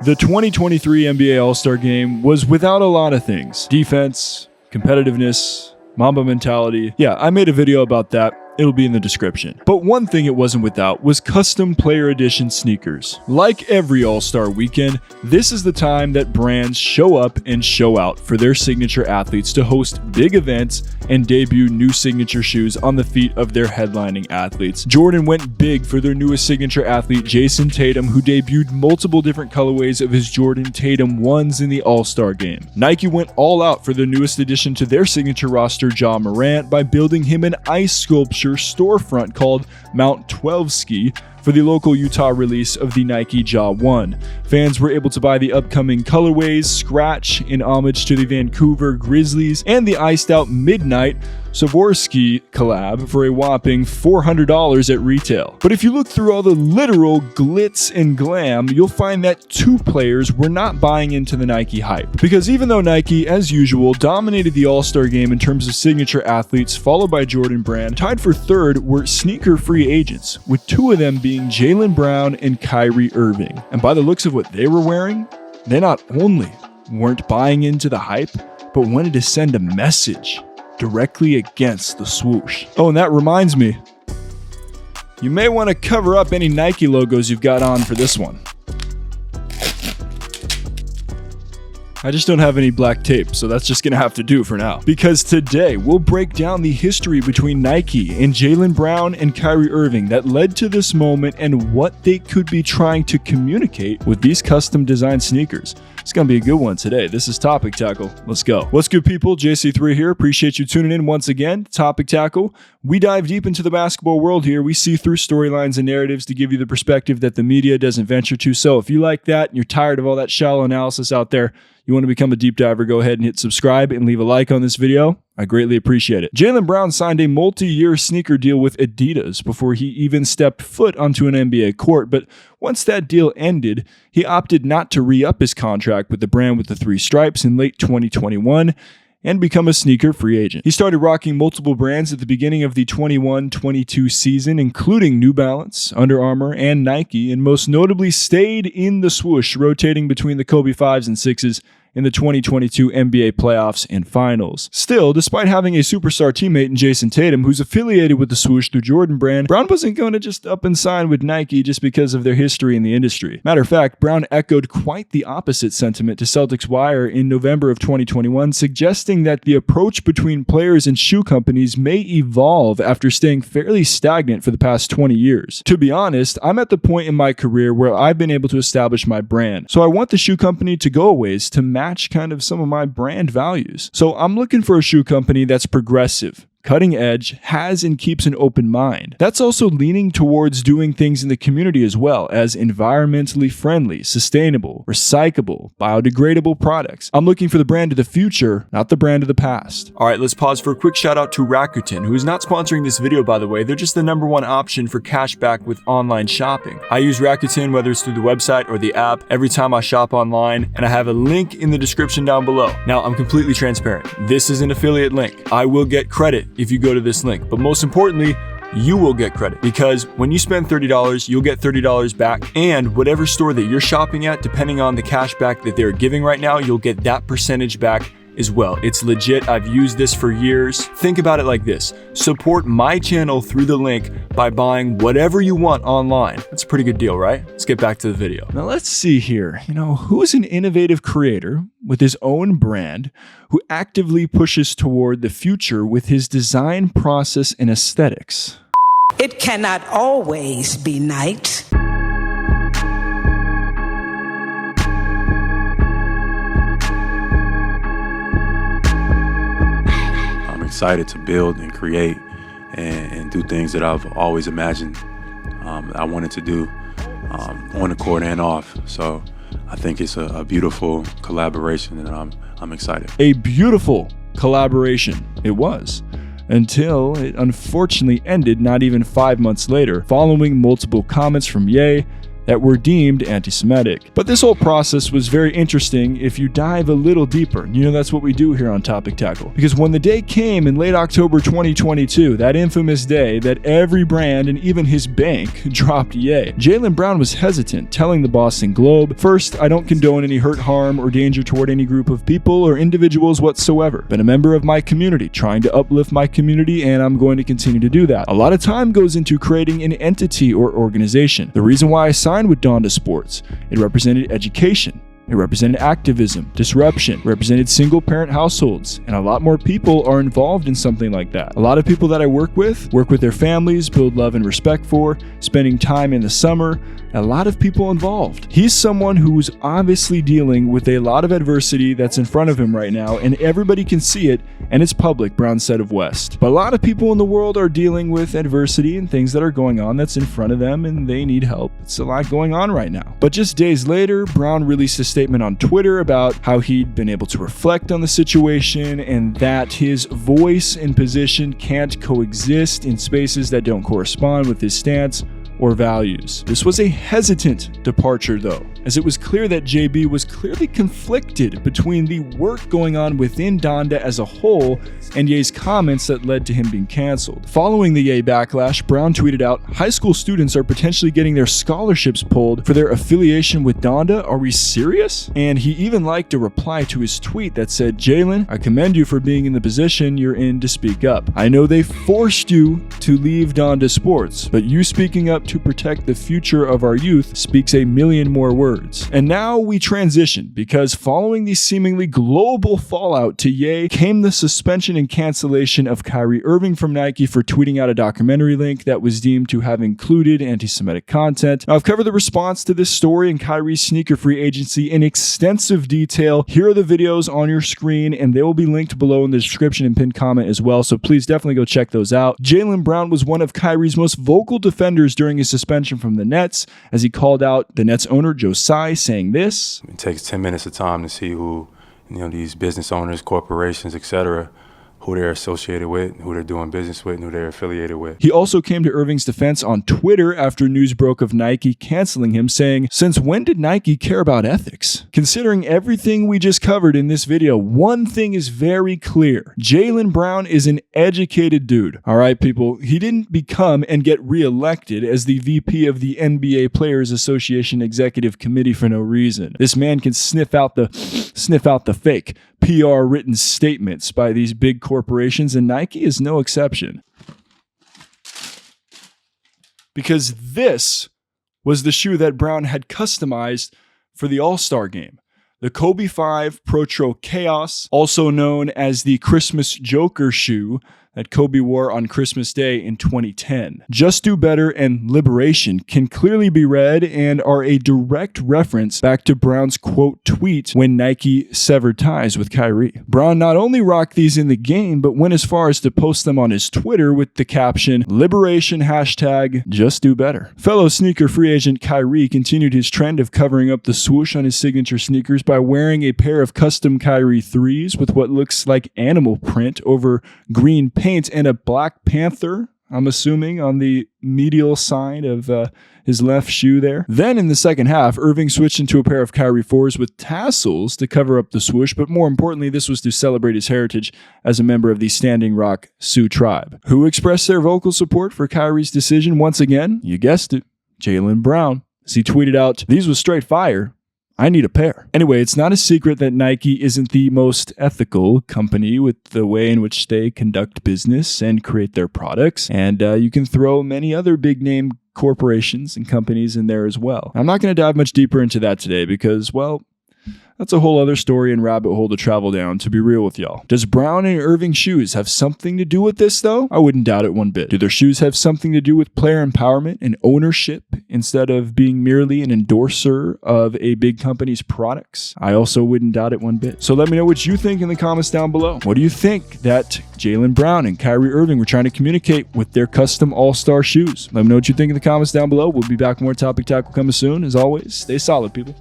The 2023 NBA All-Star Game was without a lot of things. Defense, competitiveness, Mamba mentality. Yeah, I made a video about that. It'll be in the description. But one thing it wasn't without was custom player edition sneakers. Like every All-Star weekend, this is the time that brands show up and show out for their signature athletes to host big events and debut new signature shoes on the feet of their headlining athletes. Jordan went big for their newest signature athlete, Jason Tatum, who debuted multiple different colorways of his Jordan Tatum 1s in the All-Star Game. Nike went all out for the newest addition to their signature roster, Ja Morant, by building him an ice sculpture storefront called Mount 12 Ski for the local Utah release of the Nike Ja 1. Fans were able to buy the upcoming colorways Scratch in homage to the Vancouver Grizzlies and the iced out Midnight Swarovski collab for a whopping $400 at retail. But if you look through all the literal glitz and glam, you'll find that two players were not buying into the Nike hype. Because even though Nike, as usual, dominated the All-Star Game in terms of signature athletes, followed by Jordan Brand, tied for third were sneaker free agents, with two of them being Jaylen Brown and Kyrie Irving. And by the looks of what they were wearing, they not only weren't buying into the hype, but wanted to send a message directly against the swoosh. Oh, and that reminds me, you may want to cover up any Nike logos you've got on for this one. I just don't have any black tape, so that's just gonna have to do for now. Because today, we'll break down the history between Nike and Jaylen Brown and Kyrie Irving that led to this moment and what they could be trying to communicate with these custom designed sneakers. It's gonna be a good one today. This is Topic Tackle. Let's go. What's good, people? JC3 here. Appreciate you tuning in once again. Topic Tackle. We dive deep into the basketball world here. We see through storylines and narratives to give you the perspective that the media doesn't venture to. So if you like that and you're tired of all that shallow analysis out there, you want to become a deep diver, go ahead and hit subscribe and leave a like on this video. I greatly appreciate it. Jaylen Brown signed a multi-year sneaker deal with Adidas before he even stepped foot onto an NBA court, but once that deal ended, he opted not to re-up his contract with the brand with the three stripes in late 2021 and become a sneaker free agent. He started rocking multiple brands at the beginning of the 21-22 season, including New Balance, Under Armour, and Nike, and most notably stayed in the swoosh, rotating between the Kobe 5s and 6s in the 2022 NBA playoffs and finals. Still, despite having a superstar teammate in Jason Tatum, who's affiliated with the swoosh through Jordan Brand, Brown wasn't going to just up and sign with Nike just because of their history in the industry. Matter of fact, Brown echoed quite the opposite sentiment to Celtics Wire in November of 2021, suggesting that the approach between players and shoe companies may evolve after staying fairly stagnant for the past 20 years. To be honest, I'm at the point in my career where I've been able to establish my brand, so I want the shoe company to go a ways to match kind of some of my brand values. So I'm looking for a shoe company that's progressive, cutting edge, has and keeps an open mind. That's also leaning towards doing things in the community as well as environmentally friendly, sustainable, recyclable, biodegradable products. I'm looking for the brand of the future, not the brand of the past. All right, let's pause for a quick shout out to Rakuten, who is not sponsoring this video, by the way. They're just the #1 option for cashback with online shopping. I use Rakuten, whether it's through the website or the app, every time I shop online, and I have a link in the description down below. Now, I'm completely transparent. This is an affiliate link. I will get credit if you go to this link, but most importantly, you will get credit because when you spend $30, you'll get $30 back, and whatever store that you're shopping at, depending on the cash back that they're giving right now, you'll get that percentage back as well. It's legit. I've used this for years. Think about it like this. Support my channel through the link by buying whatever you want online. That's a pretty good deal, right? Let's get back to the video. Now let's see here. Who's an innovative creator with his own brand who actively pushes toward the future with his design process and aesthetics? It cannot always be night. Excited to build and create and do things that I've always imagined I wanted to do on the court and off. So I think it's a beautiful collaboration, and I'm excited. A beautiful collaboration it was, until it unfortunately ended not even 5 months later, following multiple comments from Ye that were deemed anti-Semitic. But this whole process was very interesting if you dive a little deeper. You know, that's what we do here on Topic Tackle. Because when the day came in late October 2022, that infamous day that every brand and even his bank dropped Ye, Jaylen Brown was hesitant, telling the Boston Globe, "First, I don't condone any hurt, harm, or danger toward any group of people or individuals whatsoever. Been a member of my community, trying to uplift my community, and I'm going to continue to do that. A lot of time goes into creating an entity or organization. The reason why I signed with Donda Sports, it represented education. It represented activism, disruption, represented single-parent households, and a lot more people are involved in something like that. A lot of people that I work with their families, build love and respect for, spending time in the summer, a lot of people involved. He's someone who's obviously dealing with a lot of adversity that's in front of him right now, and everybody can see it, and it's public," Brown said of West. But a lot of people in the world are dealing with adversity and things that are going on that's in front of them, and they need help. It's a lot going on right now. But just days later, Brown released a statement on Twitter about how he'd been able to reflect on the situation and that his voice and position can't coexist in spaces that don't correspond with his stance or values. This was a hesitant departure though, as it was clear that JB was clearly conflicted between the work going on within Donda as a whole and Ye's comments that led to him being canceled. Following the Ye backlash, Brown tweeted out, "High school students are potentially getting their scholarships pulled for their affiliation with Donda. Are we serious?" And he even liked a reply to his tweet that said, "Jaylen, I commend you for being in the position you're in to speak up. I know they forced you to leave Donda Sports, but you speaking up to protect the future of our youth speaks a million more words." And now we transition, because following the seemingly global fallout to Ye came the suspension and cancellation of Kyrie Irving from Nike for tweeting out a documentary link that was deemed to have included anti-Semitic content. Now, I've covered the response to this story and Kyrie's sneaker free agency in extensive detail. Here are the videos on your screen, and they will be linked below in the description and pinned comment as well, so please definitely go check those out. Jaylen Brown was one of Kyrie's most vocal defenders during his suspension from the Nets, as he called out the Nets owner Joe Tsai, saying this: "It takes 10 minutes of time to see who, these business owners, corporations, etc., who they're associated with, who they're doing business with, and who they're affiliated with." He also came to Irving's defense on Twitter after news broke of Nike canceling him, saying, "Since when did Nike care about ethics?" Considering everything we just covered in this video, one thing is very clear. Jaylen Brown is an educated dude. All right, people, he didn't become and get reelected as the VP of the NBA Players Association Executive Committee for no reason. This man can sniff out the fake PR written statements by these big corporations, and Nike is no exception. Because this was the shoe that Brown had customized for the All-Star game. The Kobe 5 Protro Chaos, also known as the Christmas Joker shoe that Kobe wore on Christmas Day in 2010. Just Do Better and Liberation can clearly be read and are a direct reference back to Brown's quote tweet when Nike severed ties with Kyrie. Brown not only rocked these in the game, but went as far as to post them on his Twitter with the caption, "Liberation hashtag Just Do Better." Fellow sneaker free agent Kyrie continued his trend of covering up the swoosh on his signature sneakers by wearing a pair of custom Kyrie 3s with what looks like animal print over green paint and a Black Panther, I'm assuming, on the medial side of his left shoe there. Then in the second half, Irving switched into a pair of Kyrie 4s with tassels to cover up the swoosh, but more importantly, this was to celebrate his heritage as a member of the Standing Rock Sioux tribe. Who expressed their vocal support for Kyrie's decision once again? You guessed it, Jaylen Brown, as he tweeted out, "These was straight fire. I need a pair." Anyway, it's not a secret that Nike isn't the most ethical company with the way in which they conduct business and create their products. And you can throw many other big name corporations and companies in there as well. I'm not going to dive much deeper into that today because, well, that's a whole other story and rabbit hole to travel down, to be real with y'all. Does Brown and Irving shoes have something to do with this, though? I wouldn't doubt it one bit. Do their shoes have something to do with player empowerment and ownership instead of being merely an endorser of a big company's products? I also wouldn't doubt it one bit. So let me know what you think in the comments down below. What do you think that Jaylen Brown and Kyrie Irving were trying to communicate with their custom all-star shoes? Let me know what you think in the comments down below. We'll be back with more Topic Tackle coming soon. As always, stay solid, people.